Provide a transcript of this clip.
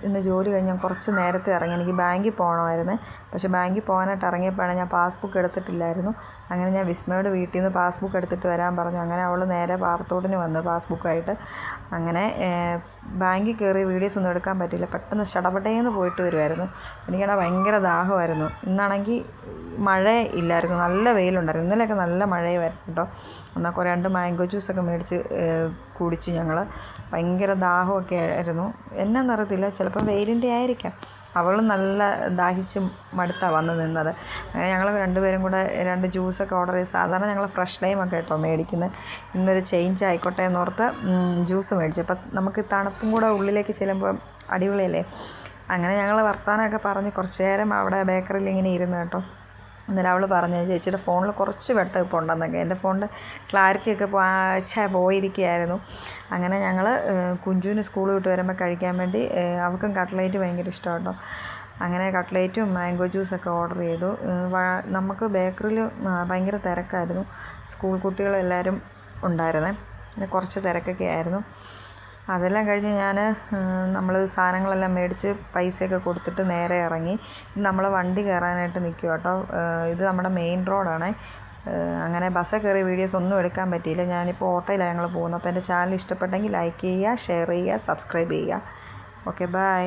ഇന്ന് ജോലി കഴിഞ്ഞ് ഞാൻ കുറച്ച് നേരത്തെ ഇറങ്ങി. എനിക്ക് ബാങ്കിൽ പോകണമായിരുന്നു. പക്ഷേ ബാങ്കിൽ പോകാനായിട്ട് ഇറങ്ങിയപ്പോഴാണ് ഞാൻ പാസ്ബുക്ക് എടുത്തിട്ടില്ലായിരുന്നു. അങ്ങനെ ഞാൻ വിസ്മയുടെ വീട്ടിൽ നിന്ന് പാസ്ബുക്ക് എടുത്തിട്ട് വരാൻ പറഞ്ഞു. അങ്ങനെ അവൾ നേരെ പാറത്തോടിന് വന്നു പാസ്ബുക്കായിട്ട്. അങ്ങനെ ബാങ്കിൽ കയറി വീഡിയോസ് ഒന്നും എടുക്കാൻ പറ്റിയില്ല. പെട്ടെന്ന് ചടപടേന്ന് പോയിട്ട് വരുമായിരുന്നു. എനിക്കാണെങ്കിൽ ഭയങ്കര ദാഹമായിരുന്നു. ഇന്നാണെങ്കിൽ മഴ ഇല്ലായിരുന്നു, നല്ല വെയിലുണ്ടായിരുന്നു. ഇന്നലെയൊക്കെ നല്ല മഴയുമായിരുന്നു കേട്ടോ. എന്നാൽ 2 മാംഗോ ജ്യൂസൊക്കെ മേടിച്ച് കുടിച്ച് ഞങ്ങൾ. ഭയങ്കര ദാഹമൊക്കെ ആയിരുന്നു. എന്നാന്നറിയത്തില്ല, ചിലപ്പം വെയിലിൻ്റെ ആയിരിക്കാം. അവളും നല്ല ദാഹിച്ച് മടുത്താണ് വന്ന് നിന്നത്. അങ്ങനെ ഞങ്ങൾ 2 പേരും കൂടെ 2 ജ്യൂസൊക്കെ ഓർഡർ ചെയ്ത്. സാധാരണ ഞങ്ങൾ ഫ്രഷ് ലൈമൊക്കെ കേട്ടോ മേടിക്കുന്നത്. ഇന്നൊരു ചേഞ്ച് ആയിക്കോട്ടെ എന്നോർത്ത് ജ്യൂസ് മേടിച്ചു. അപ്പം നമുക്ക് തണുപ്പും കൂടെ ഉള്ളിലേക്ക് ചെല്ലുമ്പോൾ അടിപൊളിയല്ലേ. അങ്ങനെ ഞങ്ങൾ വർത്തമാനമൊക്കെ പറഞ്ഞ് കുറച്ച് നേരം അവിടെ ബേക്കറിയിൽ ഇങ്ങനെ ഇരുന്ന് കേട്ടോ. അന്നേരം അവൾ പറഞ്ഞു, ചേച്ചിയുടെ ഫോണിൽ കുറച്ച് വെട്ടം ഇപ്പോൾ ഉണ്ടെന്നൊക്കെ. എൻ്റെ ഫോണിൻ്റെ ക്ലാരിറ്റിയൊക്കെ പോയിരിക്കുകയായിരുന്നു. അങ്ങനെ ഞങ്ങൾ കുഞ്ചുവിന് സ്കൂൾ വിട്ട് വരുമ്പോൾ കഴിക്കാൻ വേണ്ടി, അവൾക്കും കട്ട്ലേറ്റ് ഭയങ്കര ഇഷ്ടമാണ് കേട്ടോ. അങ്ങനെ കട്ട്ലേറ്റും മാംഗോ ജ്യൂസൊക്കെ ഓർഡർ ചെയ്തു. നമുക്ക് ബേക്കറിയിൽ ഭയങ്കര തിരക്കായിരുന്നു. സ്കൂൾ കുട്ടികളെല്ലാവരും ഉണ്ടായിരുന്നേ. പിന്നെ കുറച്ച് തിരക്കൊക്കെ ആയിരുന്നു. അതെല്ലാം കഴിഞ്ഞ് നമ്മൾ സാധനങ്ങളെല്ലാം മേടിച്ച് പൈസയൊക്കെ കൊടുത്തിട്ട് നേരെ ഇറങ്ങി. നമ്മൾ വണ്ടി കയറാനായിട്ട് നിൽക്കുക കേട്ടോ. ഇത് നമ്മുടെ മെയിൻ റോഡാണേ. അങ്ങനെ ബസ്സിൽ കയറി വീഡിയോസ് ഒന്നും എടുക്കാൻ പറ്റിയില്ല. ഞാനിപ്പോൾ ഓട്ടോയിലാണ് ഞങ്ങൾ പോകുന്നത്. അപ്പോൾ എൻ്റെ ചാനൽ ഇഷ്ടപ്പെട്ടെങ്കിൽ ലൈക്ക് ചെയ്യുക, ഷെയർ ചെയ്യുക, സബ്സ്ക്രൈബ് ചെയ്യുക. Okay, by.